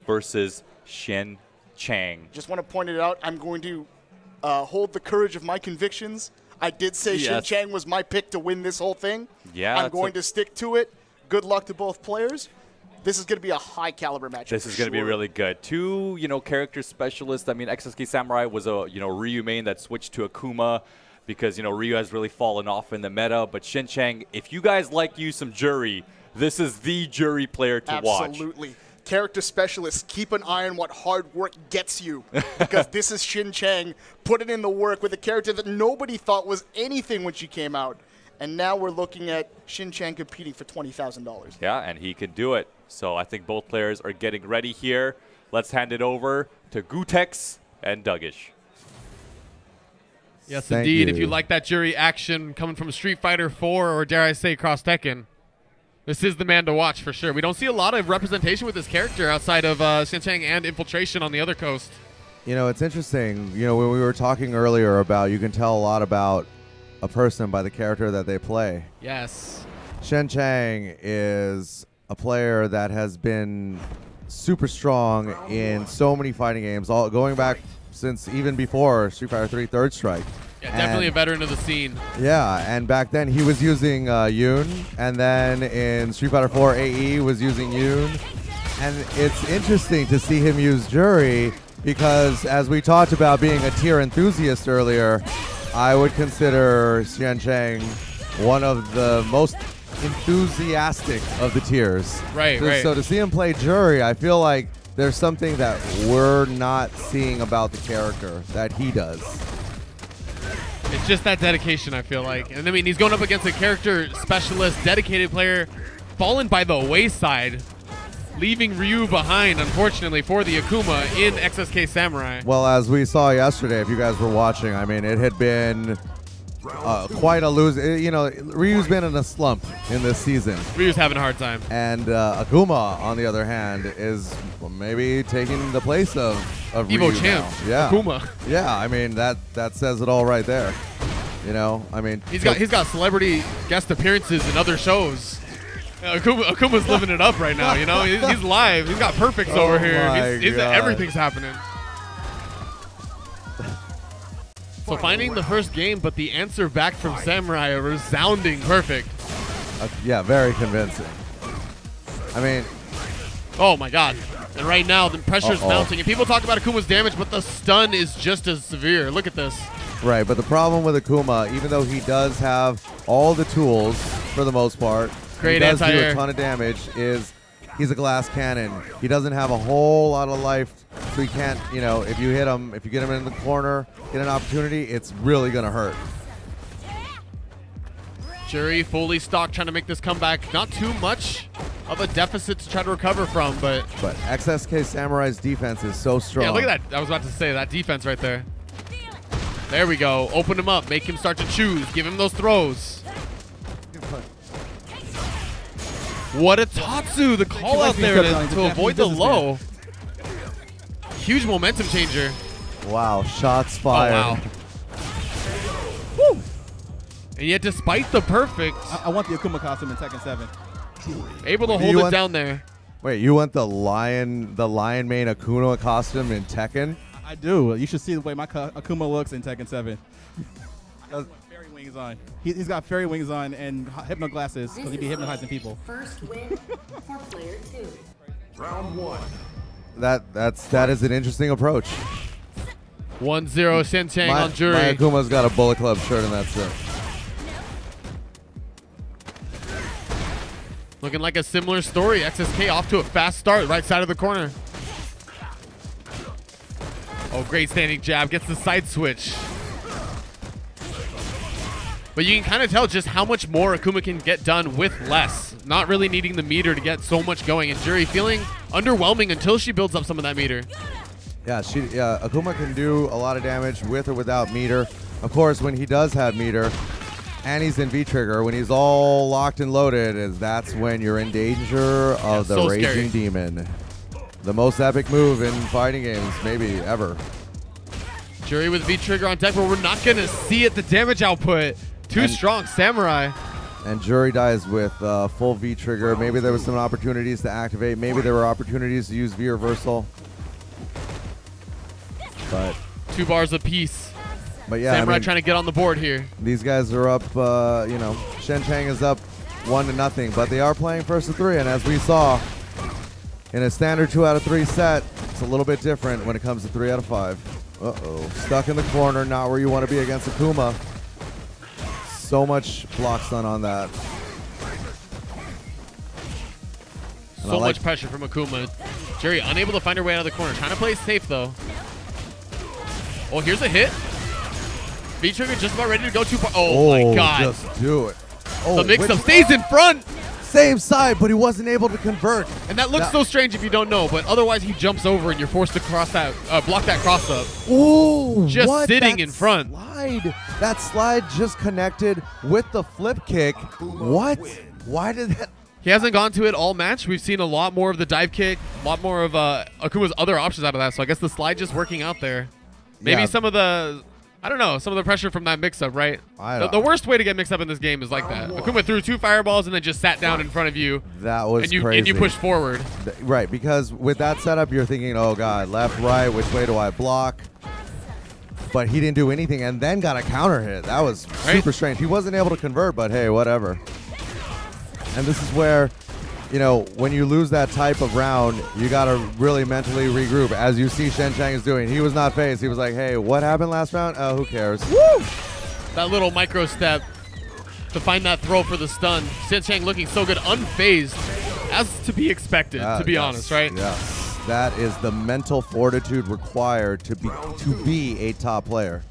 versus Hsien Chang. Just want to point it out, I'm going to hold the courage of my convictions. I did say Hsien Chang was my pick to win this whole thing. Yeah, I'm going to stick to it. Good luck to both players. This is going to be a high caliber match. This is going to be really good. Two, character specialists. I mean, XSK Samurai was a, Ryu main that switched to Akuma because, Ryu has really fallen off in the meta. But Hsien Chang, if you guys like you some Jury, this is the Jury player to watch. Absolutely. Character specialists, keep an eye on what hard work gets you, because this is Hsien Chang putting in the work with a character that nobody thought was anything when she came out. And now we're looking at Hsien Chang competing for $20,000. Yeah, and he can do it. So I think both players are getting ready here. Let's hand it over to Gutex and Duggish. Yes, indeed. If you like that Jury action coming from Street Fighter 4 or dare I say Cross Tekken, this is the man to watch for sure. We don't see a lot of representation with this character outside of Hsien Chang and Infiltration on the other coast. It's interesting. When we were talking earlier about you can tell a lot about a person by the character that they play. Yes. Hsien Chang is a player that has been super strong in so many fighting games, all going back since even before Street Fighter 3 Third Strike. Yeah, definitely a veteran of the scene. Yeah, and back then he was using Yoon, and then in Street Fighter 4 AE was using Yoon. And it's interesting to see him use Jury because, as we talked about being a tier enthusiast earlier, I would consider Hsien Chang one of the most enthusiastic of the tiers. Right, So to see him play Jury, I feel like there's something that we're not seeing about the character that he does. It's just that dedication, I feel like. And I mean, he's going up against a character specialist, dedicated player, fallen by the wayside, leaving Ryu behind, unfortunately, for the Akuma in XSK Samurai. Well, as we saw yesterday, if you guys were watching, I mean, it had been quite a lose. Ryu's been in a slump in this season. Ryu's having a hard time. And Akuma, on the other hand, is maybe taking the place of Evo Ryu champ. now. Yeah. Akuma. Yeah, I mean, that says it all right there. I mean, he's got celebrity guest appearances in other shows. Akuma's living it up right now. He's live. He's got perfects over here. Everything's happening. So finding the first game, but the answer back from Samurai, a resounding perfect. Yeah, very convincing. I mean, oh my God! And right now the pressure's mounting, and people talk about Akuma's damage, but the stun is just as severe. Look at this. Right, but the problem with Akuma, even though he does have all the tools for the most part, great he does do anti-air. a ton of damage, is he's a glass cannon. He doesn't have a whole lot of life, so he can't, if you hit him, if you get him in the corner, get an opportunity, it's really going to hurt. Jury fully stocked, trying to make this comeback. Not too much of a deficit to try to recover from, but XSK Samurai's defense is so strong. Yeah, look at that. I was about to say, that defense right there. There we go. Open him up. Make him start to choose. Give him those throws. What a Tatsu. The call out there to avoid the low. Huge momentum changer. Wow, shots fired. Oh, wow. Woo. And yet, despite the perfect, I want the Akuma costume in Tekken 7. Able to hold it down there. Wait, you want the lion mane Akuma costume in Tekken? I do. You should see the way my Akuma looks in Tekken 7. Fairy wings on. He's got fairy wings on and hypno glasses because he be hypnotizing people. First win for player 2. Round 1. That is an interesting approach. 1-0 Hsien Chang on Jury. My Akuma's got a Bullet Club shirt and that's it. Looking like a similar story. XSK off to a fast start, right side of the corner. Oh, great standing jab. Gets the side switch. But you can kind of tell just how much more Akuma can get done with less. Not really needing the meter to get so much going. And Jury feeling underwhelming until she builds up some of that meter. Yeah, Akuma can do a lot of damage with or without meter. Of course, when he does have meter, and he's in V-Trigger, when he's all locked and loaded, that's when you're in danger of the Raging Demon. The most epic move in fighting games, maybe ever. Jury with V-Trigger on deck, but we're not going to see it. The damage output, too strong. Samurai. And Jury dies with full V trigger. Maybe there was some opportunities to activate. Maybe there were opportunities to use V reversal. But 2 bars apiece. But yeah, Samurai I mean, trying to get on the board here. these guys are up. You know, Hsien Chang is up 1-0, but they are playing first to 3. And as we saw in a standard 2 out of 3 set, it's a little bit different when it comes to 3 out of 5. Uh-oh, stuck in the corner, not where you want to be against Akuma. So much block stun on that. And So much pressure from Akuma. Jerry unable to find her way out of the corner. Trying to play safe though. Oh, here's a hit. V-trigger just about ready to go too far. Oh my god. Just do it. Oh, The mix-up stays in front. Same side, but he wasn't able to convert. And that looks so strange if you don't know, but otherwise he jumps over and you're forced to cross that, block that cross up. Ooh, Just what? sitting That in front. That slide just connected with the flip kick. What? Why did that? He hasn't gone to it all match. We've seen a lot more of the dive kick, a lot more of Akuma's other options out of that. So I guess the slide just working out there. Maybe Yeah. some of the, I don't know, some of the pressure from that mix-up, right? I The, don't- the worst way to get mixed up in this game is like that. Akuma threw 2 fireballs and then just sat down in front of you. That was and you, crazy. And you pushed forward. Right, because with that setup, you're thinking, oh god, left, right, which way do I block? But he didn't do anything, and then got a counter hit. That was super strange. He wasn't able to convert, but hey, whatever. And this is where, you know, when you lose that type of round, you got to really mentally regroup, as you see Hsien Chang is doing. He was not phased. He was like, hey, what happened last round? Oh, who cares? Woo! That little micro step to find that throw for the stun. Hsien Chang looking so good, unfazed, as to be expected, to be honest, right? Yes. That is the mental fortitude required to be a top player.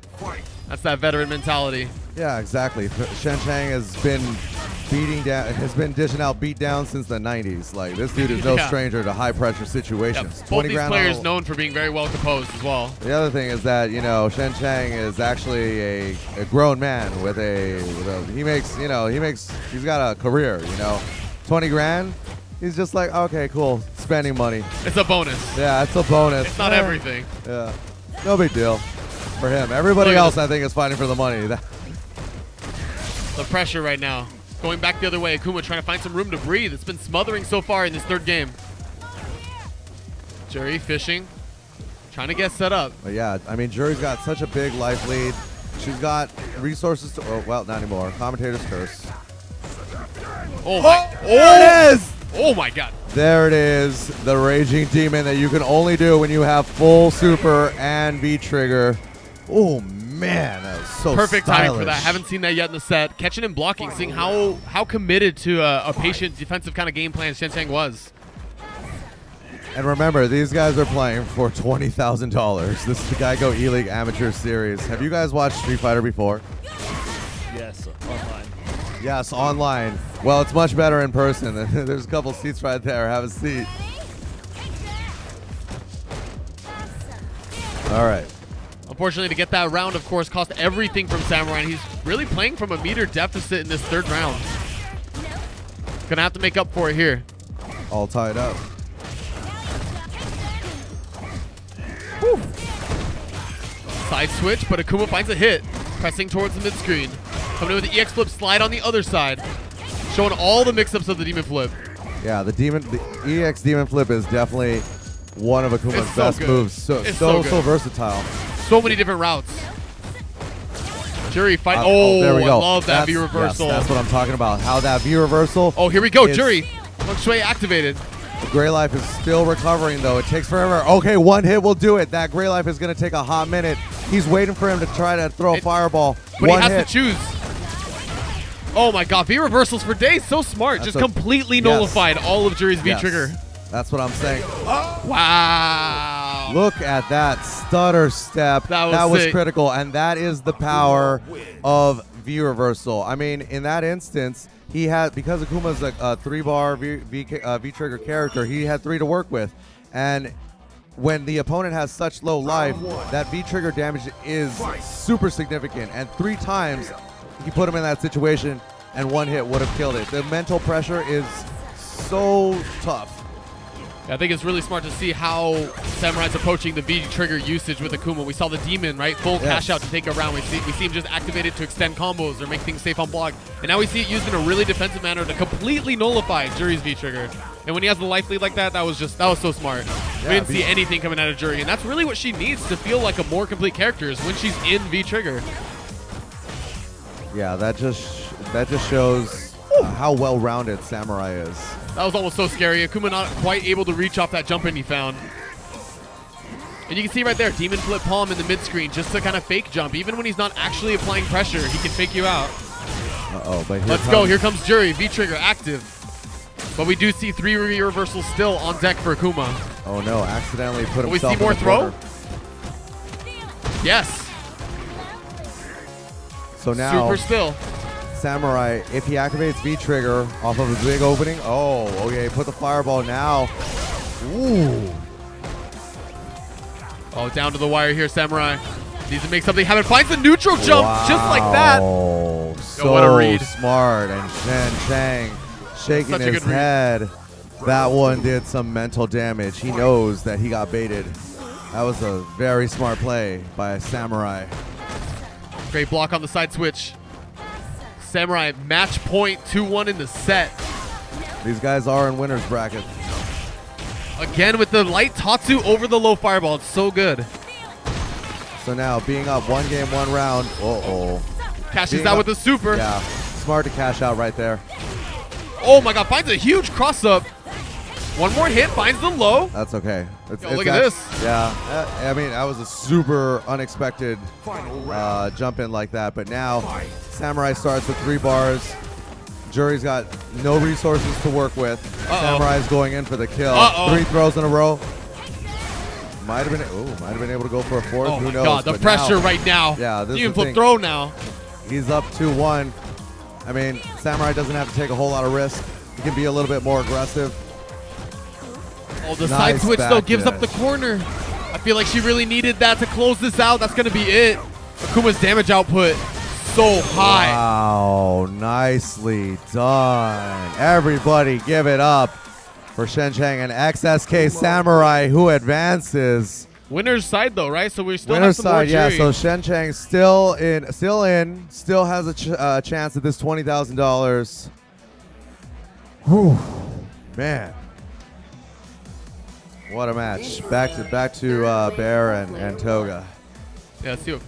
That's that veteran mentality. Yeah, exactly. Hsien Chang has been dishing out beat down since the 90s. Like, this dude is no stranger to high pressure situations. Both these players known for being very well composed as well. The other thing is that, you know, Hsien Chang is actually a grown man with a he's got a career, you know. 20 grand, he's just like, okay, cool, spending money. It's a bonus. Yeah, it's a bonus. It's not everything. Yeah, no big deal for him. Everybody else, I think, is fighting for the money. The pressure right now. Going back the other way, Akuma trying to find some room to breathe. It's been smothering so far in this 3rd game. Jury fishing, trying to get set up. But yeah, I mean, Jury's got such a big life lead. She's got resources to, oh, well, not anymore. Commentator's curse. Oh my, There it is! Oh my god. There it is, the Raging Demon that you can only do when you have full super and V trigger. Oh man, that was so perfect stylish. timing for that. Haven't seen that yet in the set. Catching and blocking, seeing how committed to a patient defensive kind of game plan Hsien Chang was. And remember, these guys are playing for $20,000. This is the Geico ELEAGUE Amateur Series. Have you guys watched Street Fighter before? Yes, online. Yes, online. Well, it's much better in person. There's a couple seats right there. Have a seat. All right. Unfortunately, to get that round, of course, cost everything from Samurai, and he's really playing from a meter deficit in this 3rd round. Gonna have to make up for it here. All tied up. Whew. Side switch, but Akuma finds a hit. Pressing towards the mid-screen. Coming in with the EX flip slide on the other side. Showing all the mix-ups of the demon flip. Yeah, the EX demon flip is definitely one of Akuma's best moves. So versatile. So many different routes. Jury fight. There we go. I love that V reversal. Yes, that's what I'm talking about. How that V reversal. Oh, here we go. Jury. Feng Shui activated. Gray Life is still recovering, though. It takes forever. Okay, one hit will do it. That Gray Life is going to take a hot minute. He's waiting for him to try to throw a fireball. But one he has hit. to choose. Oh my god, V reversals for days. So smart. Just completely nullified all of Jury's V trigger. That's what I'm saying. Oh. Wow. Look at that stutter step. That was critical, and that is the power of V reversal. I mean, in that instance, he had, because Akuma's a 3-bar V trigger character, he had 3 to work with, and when the opponent has such low life, that V trigger damage is super significant, and 3 times he put him in that situation, and 1 hit would have killed it. The mental pressure is so tough. I think it's really smart to see how Samurai's approaching the V trigger usage with Akuma. We saw the Demon, right? Full cash out to take a round. We see him just activate it to extend combos or make things safe on block. And now we see it used in a really defensive manner to completely nullify Juri's V trigger. And when he has the life lead like that, that was so smart. We didn't see anything coming out of Juri. And that's really what she needs to feel like a more complete character is when she's in V trigger. Yeah, that just shows how well-rounded Samurai is. That was almost so scary. Akuma not quite able to reach off that jump in he found. And you can see right there, Demon flip palm in the mid-screen just to kind of fake jump. Even when he's not actually applying pressure, he can fake you out. Uh-oh, but Let's go. Here comes Juri. V-trigger active. But we do see 3 reversals still on deck for Akuma. Oh, no. Accidentally put himself we see in more the throw? corner. Yes. So now, Super still. Samurai, if he activates V-trigger off of a big opening, oh, okay, put the fireball now. Ooh. Oh, down to the wire here, Samurai. Needs to make something happen. Finds the neutral jump just like that. So what a read. smart. And Chang shaking his head. That one did some mental damage. He knows that he got baited. That was a very smart play by Samurai. Great block on the side switch. Samurai match point 2-1 in the set. These guys are in winner's bracket. Again with the light Tatsu over the low fireball. It's so good. So now being up 1 game, 1 round. Uh-oh. Cashes out with the super. Yeah, smart to cash out right there. Oh my god, finds a huge cross up. One more hit, finds the low. That's okay. Look at this. Yeah, I mean, that was a super unexpected jump in like that. But now, Samurai starts with 3 bars. Juri's got no resources to work with. Samurai's going in for the kill. 3 throws in a row. Might have been able to go for a 4th. Oh Who my knows? god, the But pressure now, right now. Yeah, this Even is the flip thing. throw now. He's up 2-1. I mean, Samurai doesn't have to take a whole lot of risk. He can be a little bit more aggressive. Oh, the side switch, though, gives up the corner. I feel like she really needed that to close this out. That's going to be it. Akuma's damage output so high. Wow, nicely done. Everybody give it up for Hsien Chang and XSK Samurai, who advances. Winner's side, though, right? So we still Winner's have some more side, yeah. Juri. So Hsien Chang still has a chance at this $20,000. Whew, man. What a match. Back to Bear and Toga. Yeah, let's do it.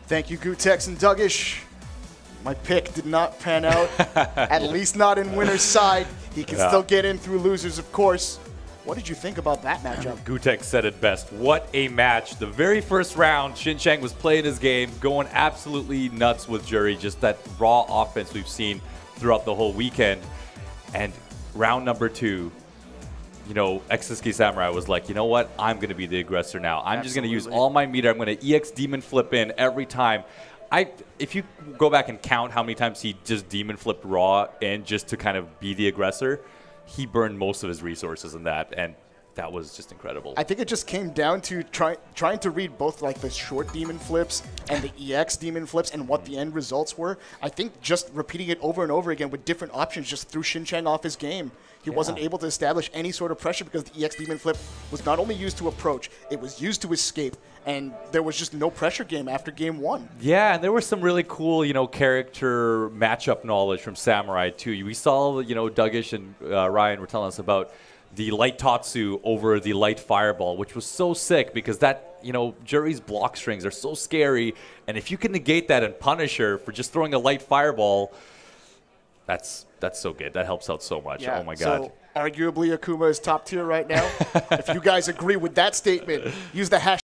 Thank you, Gutex and Duggish. My pick did not pan out, at least not in winner's side. He can still get in through losers, of course. What did you think about that matchup? Gutex said it best. What a match. The very first round, Hsien Chang was playing his game, going absolutely nuts with Juri. Just that raw offense we've seen throughout the whole weekend. And round number 2, you know, XSK Samurai was like, you know what? I'm going to be the aggressor now. I'm just going to use all my meter. I'm going to EX Demon Flip in every time. If you go back and count how many times he just Demon Flipped Raw in just to kind of be the aggressor, he burned most of his resources in that, and that was just incredible. I think it just came down to trying to read both like the short demon flips and the EX demon flips and what the end results were. I think just repeating it over and over again with different options just threw Hsien Chang off his game. He wasn't able to establish any sort of pressure because the EX demon flip was not only used to approach, it was used to escape, and there was just no pressure game after game 1. Yeah, and there was some really cool, you know, character matchup knowledge from Samurai too. We saw, you know, Duggish and Ryan were telling us about the light Tatsu over the light fireball, which was so sick because that, you know, Juri's block strings are so scary, and if you can negate that and punish her for just throwing a light fireball, that's so good. That helps out so much. Oh my god. So arguably Akuma is top tier right now. If you guys agree with that statement, use the